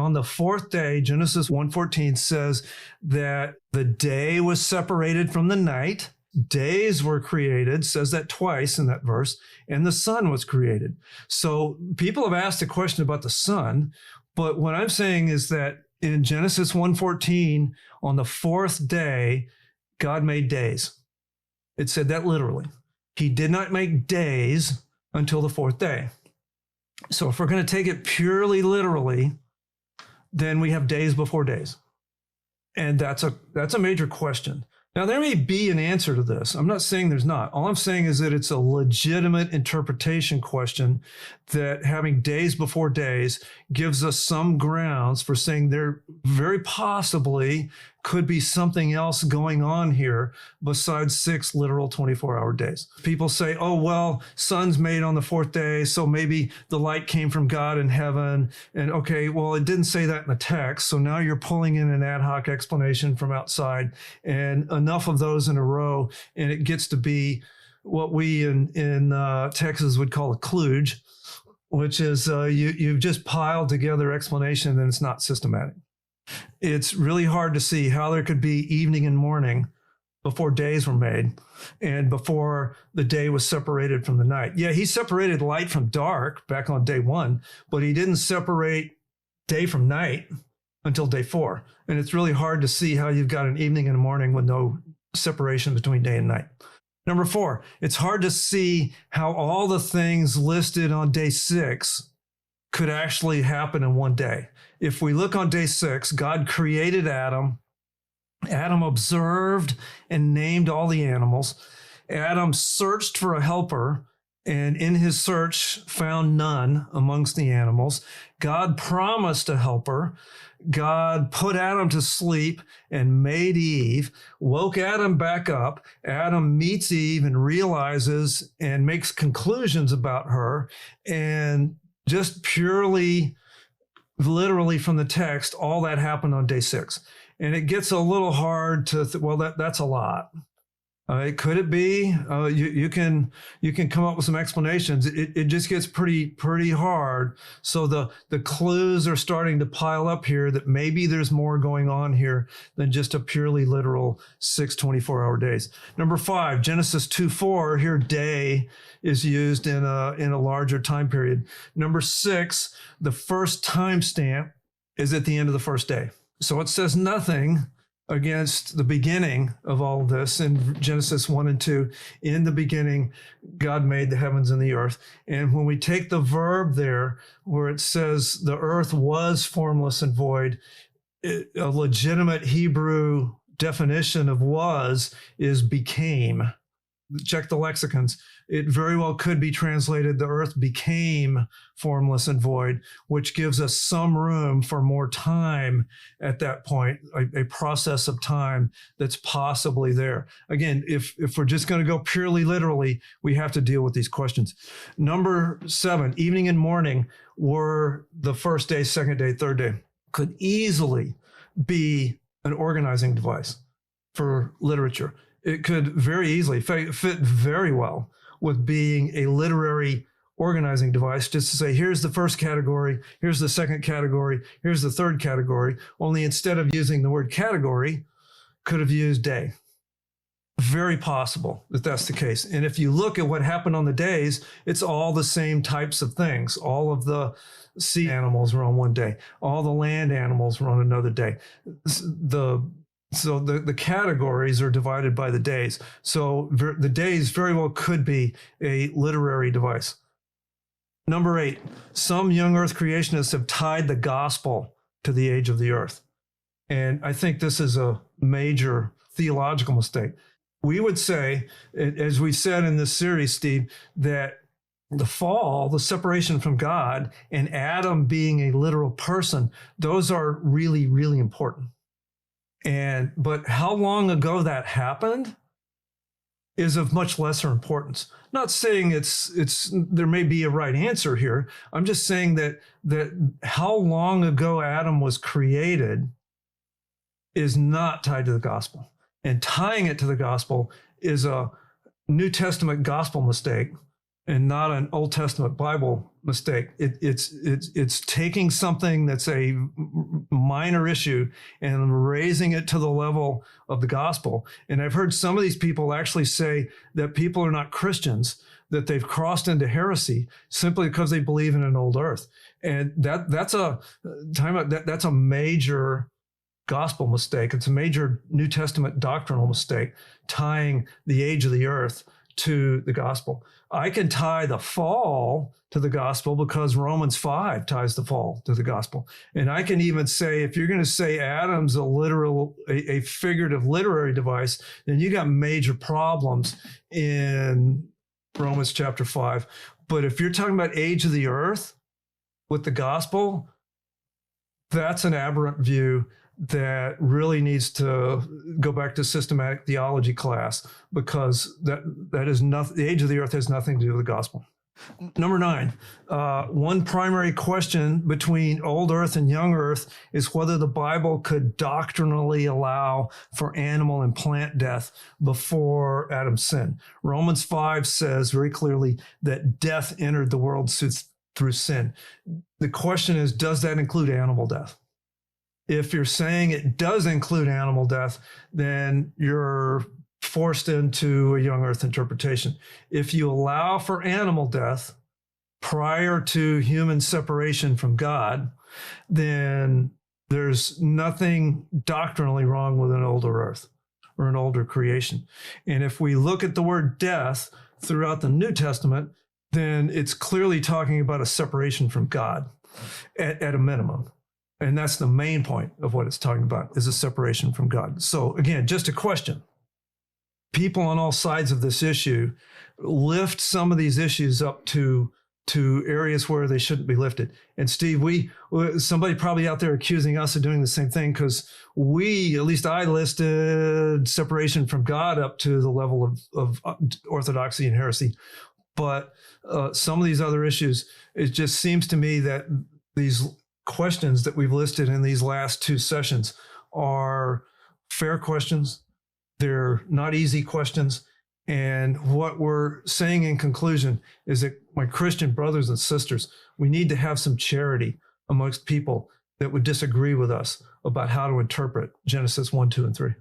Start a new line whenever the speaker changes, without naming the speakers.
on the fourth day, Genesis 1:14 says that the day was separated from the night. Days were created, says that twice in that verse, and the sun was created. So people have asked a question about the sun, but what I'm saying is that in Genesis 1:14, on the fourth day, God made days. It said that literally. He did not make days until the fourth day. So if we're going to take it purely literally, then we have days before days. And that's a major question. Now, there may be an answer to this. I'm not saying there's not. All I'm saying is that it's a legitimate interpretation question that having days before days gives us some grounds for saying there very possibly could be something else going on here besides 6 literal 24-hour days. People say, oh, well, sun's made on the fourth day, so maybe the light came from God in heaven. And okay, well, it didn't say that in the text, so now you're pulling in an ad hoc explanation from outside, and enough of those in a row, and it gets to be what we in Texas would call a kludge, which is you've just piled together explanation and it's not systematic. It's really hard to see how there could be evening and morning before days were made and before the day was separated from the night. Yeah, he separated light from dark back on day 1, but he didn't separate day from night until day 4. And it's really hard to see how you've got an evening and a morning with no separation between day and night. Number 4, it's hard to see how all the things listed on day 6 could actually happen in one day. If we look on day 6, God created Adam. Adam observed and named all the animals. Adam searched for a helper, and in his search found none amongst the animals. God promised a helper. God put Adam to sleep and made Eve, woke Adam back up. Adam meets Eve and realizes and makes conclusions about her, and just purely literally from the text, all that happened on day 6. And it gets a little hard to, well, that's a lot. Could it be? You can come up with some explanations. It just gets pretty hard. So the clues are starting to pile up here that maybe there's more going on here than just a purely literal 6 24-hour days. Number 5, Genesis 2:4. Here, day is used in a larger time period. Number 6, the first timestamp is at the end of the first day. So it says nothing against the beginning of all of this in Genesis 1 and 2. In the beginning, God made the heavens and the earth. And when we take the verb there, where it says the earth was formless and void, a legitimate Hebrew definition of was is became. Check the lexicons. It very well could be translated, the earth became formless and void, which gives us some room for more time at that point, a process of time that's possibly there. Again, if we're just going to go purely literally, we have to deal with these questions. Number 7, evening and morning were the first day, second day, third day. Could easily be an organizing device for literature. It could very easily fit very well with being a literary organizing device, just to say, here's the first category, here's the second category, here's the third category, only instead of using the word category, could have used day. Very possible that that's the case. And if you look at what happened on the days, it's all the same types of things. All of the sea animals were on one day. All the land animals were on another day. So the categories are divided by the days. So the days very well could be a literary device. Number 8, some young earth creationists have tied the gospel to the age of the earth. And I think this is a major theological mistake. We would say, as we said in this series, Steve, that the fall, the separation from God, and Adam being a literal person, those are really, really important. But how long ago that happened is of much lesser importance. Not saying there may be a right answer here. I'm just saying that how long ago Adam was created is not tied to the gospel. And tying it to the gospel is a New Testament gospel mistake and not an Old Testament Bible mistake. It's taking something that's a minor issue and raising it to the level of the gospel. And I've heard some of these people actually say that people are not Christians, that they've crossed into heresy simply because they believe in an old earth. And that's a major gospel mistake. It's a major New Testament doctrinal mistake, tying the age of the earth to the gospel. I can tie the fall to the gospel because Romans 5 ties the fall to the gospel. And I can even say, if you're going to say Adam's a figurative literary device, then you got major problems in Romans chapter 5. But if you're talking about age of the earth with the gospel, that's an aberrant view that really needs to go back to systematic theology class, because that is nothing. The age of the earth has nothing to do with the gospel. Number 9, one primary question between old earth and young earth is whether the Bible could doctrinally allow for animal and plant death before Adam's sin. Romans 5 says very clearly that death entered the world through sin. The question is, does that include animal death? If you're saying it does include animal death, then you're forced into a young earth interpretation. If you allow for animal death prior to human separation from God, then there's nothing doctrinally wrong with an older earth or an older creation. And if we look at the word death throughout the New Testament, then it's clearly talking about a separation from God at a minimum. And that's the main point of what it's talking about, is a separation from God. So again, just a question. People on all sides of this issue lift some of these issues up to areas where they shouldn't be lifted. And Steve, somebody probably out there accusing us of doing the same thing, because at least I listed separation from God up to the level of orthodoxy and heresy. But some of these other issues, it just seems to me that these questions that we've listed in these last 2 sessions are fair questions. They're not easy questions. And what we're saying in conclusion is that, my Christian brothers and sisters, we need to have some charity amongst people that would disagree with us about how to interpret Genesis 1, 2, and 3.